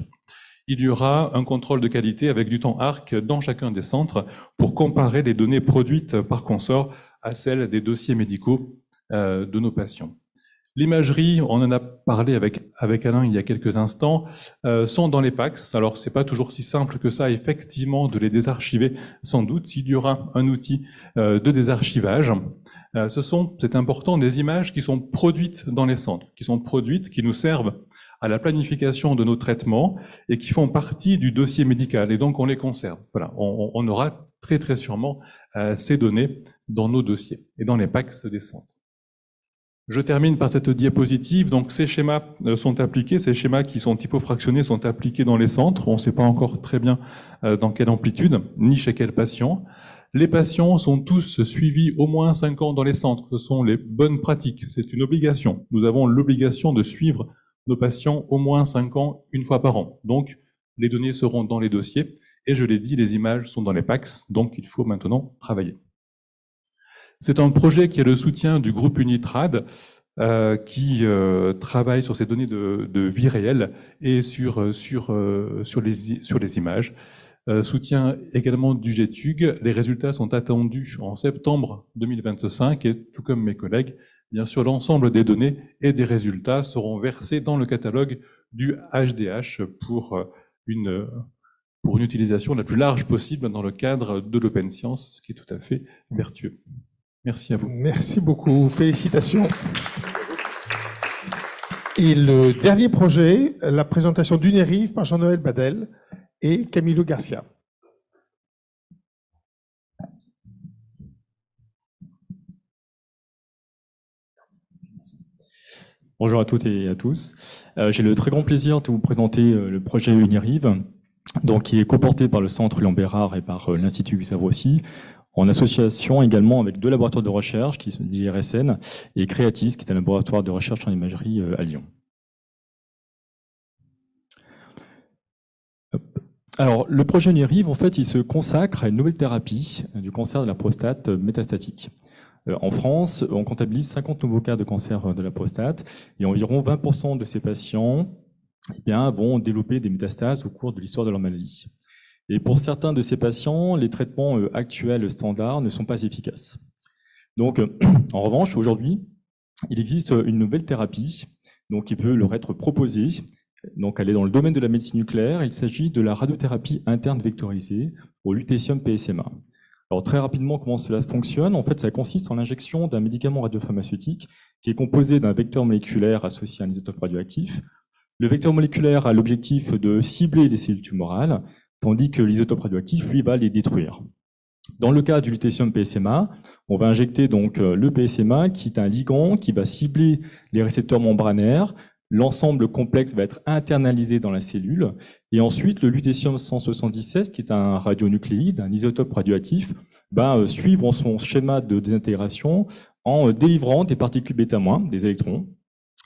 Il y aura un contrôle de qualité avec du temps ARC dans chacun des centres pour comparer les données produites par Consort à celles des dossiers médicaux de nos patients. L'imagerie, on en a parlé avec Alain il y a quelques instants, sont dans les PACS. Alors, c'est pas toujours si simple que ça, effectivement, de les désarchiver, sans doute. Il y aura un outil de désarchivage. C'est important, des images qui sont produites dans les centres, qui nous servent à la planification de nos traitements et qui font partie du dossier médical. Et donc, on les conserve. Voilà, on aura très, très sûrement ces données dans nos dossiers et dans les PACS des centres. Je termine par cette diapositive. Donc, ces schémas sont appliqués. Ces schémas qui sont typofractionnés sont appliqués dans les centres. On ne sait pas encore très bien dans quelle amplitude, ni chez quel patient. Les patients sont tous suivis au moins 5 ans dans les centres. Ce sont les bonnes pratiques. C'est une obligation. Nous avons l'obligation de suivre nos patients au moins 5 ans, une fois par an. Donc, les données seront dans les dossiers. Et je l'ai dit, les images sont dans les PACS. Donc, il faut maintenant travailler. C'est un projet qui a le soutien du groupe Unitrad, qui travaille sur ces données de vie réelle et sur les images. Soutien également du GETUG. Les résultats sont attendus en septembre 2025 et tout comme mes collègues, bien sûr, l'ensemble des données et des résultats seront versés dans le catalogue du HDH pour une utilisation la plus large possible dans le cadre de l'open science, ce qui est tout à fait vertueux. Merci à vous. Merci beaucoup. Félicitations. Et le dernier projet, la présentation d'Unerive par Jean-Noël Badel et Camilo Garcia. Bonjour à toutes et à tous. J'ai le très grand plaisir de vous présenter le projet Unerive, donc qui est coporté par le Centre Léon Bérard et par l'Institut Gustave Roussy, en association également avec 2 laboratoires de recherche qui sont l'IRSN et Creatis, qui est un laboratoire de recherche en imagerie à Lyon. Alors, le projet Unerive, en fait, il se consacre à une nouvelle thérapie du cancer de la prostate métastatique. En France, on comptabilise 50 nouveaux cas de cancer de la prostate et environ 20% de ces patients vont développer des métastases au cours de l'histoire de leur maladie. Et pour certains de ces patients, les traitements actuels standards ne sont pas efficaces. Donc, en revanche, aujourd'hui, il existe une nouvelle thérapie qui peut leur être proposée. Donc, elle est dans le domaine de la médecine nucléaire. Il s'agit de la radiothérapie interne vectorisée au lutetium PSMA. Alors, très rapidement, comment cela fonctionne? En fait, ça consiste en l'injection d'un médicament radiopharmaceutique qui est composé d'un vecteur moléculaire associé à un isotope radioactif. Le vecteur moléculaire a l'objectif de cibler les cellules tumorales, tandis que l'isotope radioactif, lui, va les détruire. Dans le cas du lutetium PSMA, on va injecter donc le PSMA, qui est un ligand qui va cibler les récepteurs membranaires. L'ensemble complexe va être internalisé dans la cellule. Et ensuite, le lutetium-177, qui est un radionucléide, un isotope radioactif, va suivre son schéma de désintégration en délivrant des particules bêta-, des électrons,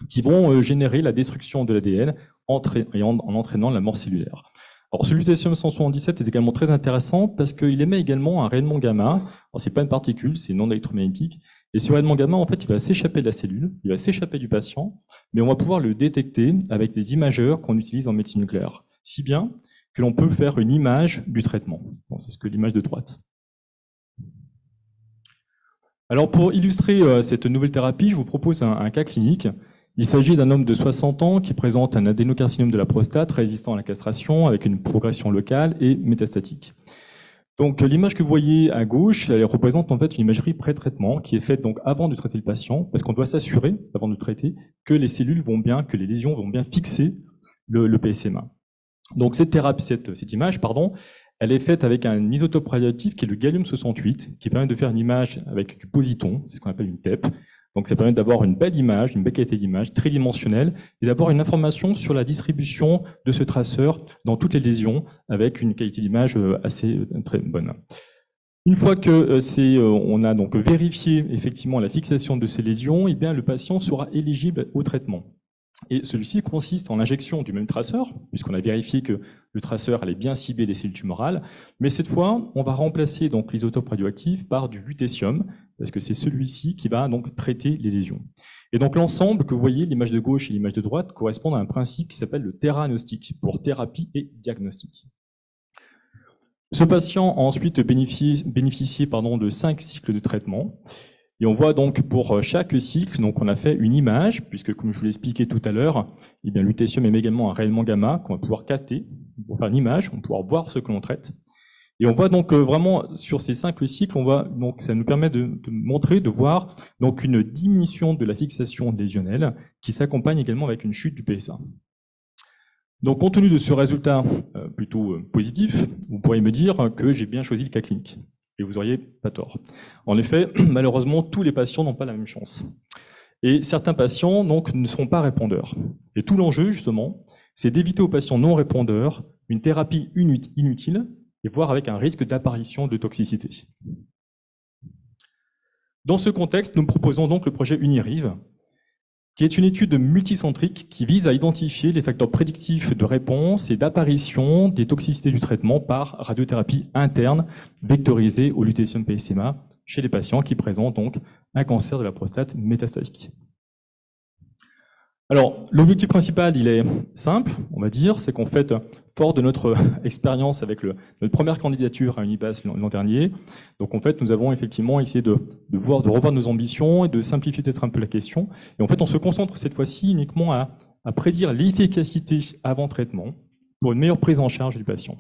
qui vont générer la destruction de l'ADN en entraînant la mort cellulaire. Alors, ce lutetium-177 est également très intéressant parce qu'il émet également un rayonnement gamma. Alors, c'est pas une particule, c'est une onde électromagnétique. Et ce rayonnement gamma, en fait, il va s'échapper de la cellule, il va s'échapper du patient, mais on va pouvoir le détecter avec des imageurs qu'on utilise en médecine nucléaire. Si bien que l'on peut faire une image du traitement. Bon, c'est ce que l'image de droite. Alors, pour illustrer cette nouvelle thérapie, je vous propose un cas clinique. Il s'agit d'un homme de 60 ans qui présente un adénocarcinome de la prostate résistant à la castration avec une progression locale et métastatique. Donc l'image que vous voyez à gauche, elle représente en fait une imagerie pré-traitement qui est faite donc avant de traiter le patient, parce qu'on doit s'assurer, avant de traiter, que les cellules vont bien, que les lésions vont bien fixer le PSMA. Donc cette image, elle est faite avec un isotope radioactif qui est le gallium-68, qui permet de faire une image avec du positon, c'est ce qu'on appelle une TEP. Donc ça permet d'avoir une belle image, une belle qualité d'image, tridimensionnelle, et d'avoir une information sur la distribution de ce traceur dans toutes les lésions, avec une qualité d'image assez très bonne. Une fois que on a donc vérifié effectivement la fixation de ces lésions, eh bien le patient sera éligible au traitement. Et celui-ci consiste en l'injection du même traceur, puisqu'on a vérifié que le traceur allait bien cibler les cellules tumorales, mais cette fois, on va remplacer donc l'isotope radioactif par du lutécium, parce que c'est celui-ci qui va donc traiter les lésions. Et donc l'ensemble que vous voyez, l'image de gauche et l'image de droite, correspondent à un principe qui s'appelle le theranostic, pour thérapie et diagnostic. Ce patient a ensuite bénéficié de 5 cycles de traitement. Et on voit donc pour chaque cycle, donc on a fait une image, puisque comme je vous l'ai expliqué tout à l'heure, eh bien, le lutetium émet également un rayonnement gamma qu'on va pouvoir capter pour faire une image, on va pouvoir voir ce que l'on traite. Et on voit donc vraiment sur ces 5 cycles, ça nous permet de montrer, de voir donc une diminution de la fixation lésionnelle qui s'accompagne également avec une chute du PSA. Donc compte tenu de ce résultat plutôt positif, vous pourriez me dire que j'ai bien choisi le cas clinique. Et vous n'auriez pas tort. En effet, malheureusement, tous les patients n'ont pas la même chance. Et certains patients donc, ne seront pas répondeurs. Et tout l'enjeu, justement, c'est d'éviter aux patients non répondeurs une thérapie inutile et voire avec un risque d'apparition de toxicité. Dans ce contexte, nous proposons donc le projet UniRive, qui est une étude multicentrique qui vise à identifier les facteurs prédictifs de réponse et d'apparition des toxicités du traitement par radiothérapie interne vectorisée au lutécium PSMA chez les patients qui présentent donc un cancer de la prostate métastatique. Alors, l'objectif principal, il est simple, on va dire, c'est qu'en fait, fort de notre expérience avec notre première candidature à Unibas l'an dernier, donc en fait, nous avons effectivement essayé de revoir nos ambitions et de simplifier peut-être un peu la question. Et en fait, on se concentre cette fois-ci uniquement à prédire l'efficacité avant traitement pour une meilleure prise en charge du patient.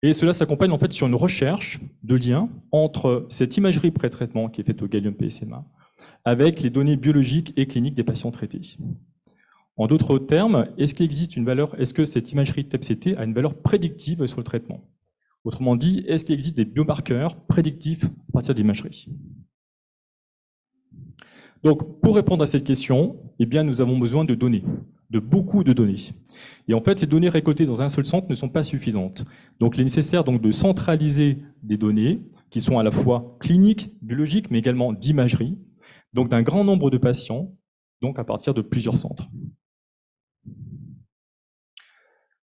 Et cela s'accompagne en fait sur une recherche de lien entre cette imagerie pré-traitement qui est faite au gallium PSMA avec les données biologiques et cliniques des patients traités. En d'autres termes, est-ce qu'il existe une valeur, est-ce que cette imagerie TEP-CT a une valeur prédictive sur le traitement? Autrement dit, est-ce qu'il existe des biomarqueurs prédictifs à partir de l'imagerie? Donc, pour répondre à cette question, eh bien, nous avons besoin de données, de beaucoup de données. Et en fait, les données récoltées dans un seul centre ne sont pas suffisantes. Donc, il est nécessaire donc, de centraliser des données qui sont à la fois cliniques, biologiques, mais également d'imagerie, donc d'un grand nombre de patients, donc à partir de plusieurs centres.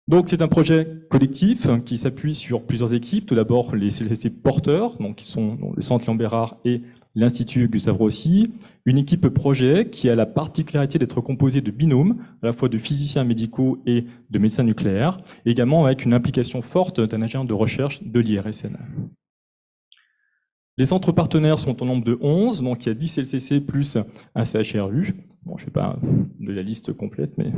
Donc c'est un projet collectif qui s'appuie sur plusieurs équipes. Tout d'abord les CLCC porteurs, donc qui sont le Centre Léon Bérard et l'Institut Gustave Roussy. Une équipe projet qui a la particularité d'être composée de binômes, à la fois de physiciens médicaux et de médecins nucléaires, et également avec une implication forte d'un ingénieur de recherche de l'IRSN. Les centres partenaires sont au nombre de 11, donc il y a 10 CLCC plus un CHRU. Bon, je ne sais pas de la liste complète, mais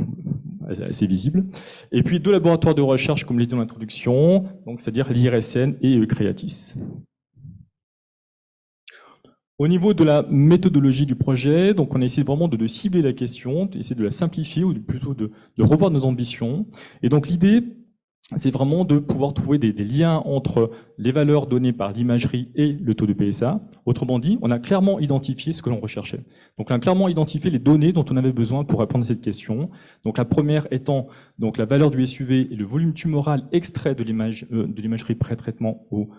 elle est assez visible. Et puis 2 laboratoires de recherche, comme je l'ai dit dans l'introduction, donc c'est-à-dire l'IRSN et Creatis. Au niveau de la méthodologie du projet, donc on a essayé vraiment de cibler la question, d'essayer de la simplifier, ou plutôt de revoir nos ambitions. Et donc l'idée, c'est vraiment de pouvoir trouver des liens entre les valeurs données par l'imagerie et le taux de PSA. Autrement dit, on a clairement identifié ce que l'on recherchait. Donc on a clairement identifié les données dont on avait besoin pour répondre à cette question. Donc la première étant donc la valeur du SUV et le volume tumoral extrait de l'imagerie pré-traitement au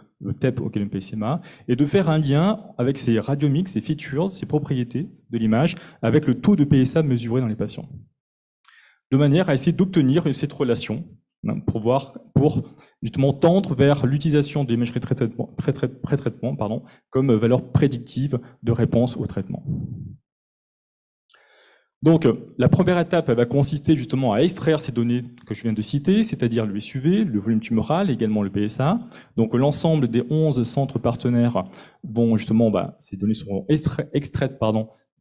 TEP au gallium PSMA, et de faire un lien avec ces radiomix, ces features, ces propriétés de l'image, avec le taux de PSA mesuré dans les patients. De manière à essayer d'obtenir cette relation pour justement tendre vers l'utilisation de l'imagerie pré-traitement comme valeur prédictive de réponse au traitement. Donc, la première étape, elle va consister justement à extraire ces données que je viens de citer, c'est-à-dire le SUV, le volume tumoral, également le PSA. Donc, l'ensemble des 11 centres partenaires vont justement, ces données seront extraites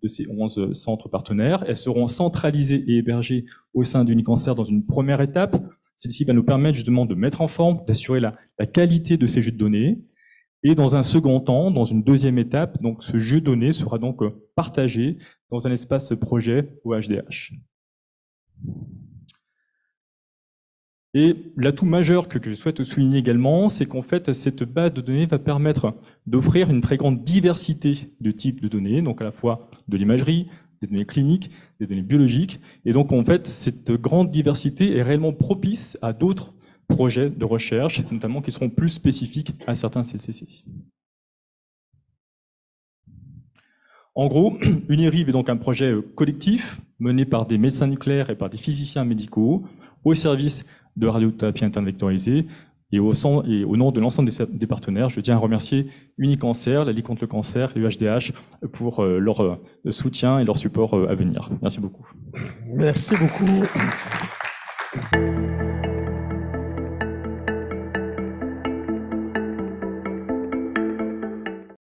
de ces 11 centres partenaires. Elles seront centralisées et hébergées au sein d'Unicancer dans une première étape. Celle-ci va nous permettre justement de mettre en forme, d'assurer la qualité de ces jeux de données. Et dans un second temps, dans une deuxième étape, donc ce jeu de données sera donc partagé dans un espace projet au HDH. Et l'atout majeur que je souhaite souligner également, c'est qu'en fait, cette base de données va permettre d'offrir une très grande diversité de types de données, donc à la fois de l'imagerie, des données cliniques, des données biologiques. Et donc, en fait, cette grande diversité est réellement propice à d'autres projets de recherche, notamment qui seront plus spécifiques à certains CLCC. En gros, UniRive est donc un projet collectif mené par des médecins nucléaires et par des physiciens médicaux au service de radiothérapie interne vectorisée. Et au nom de l'ensemble des partenaires, je tiens à remercier Unicancer, la Ligue contre le cancer et l'UHDH pour leur soutien et leur support à venir. Merci beaucoup. Merci beaucoup.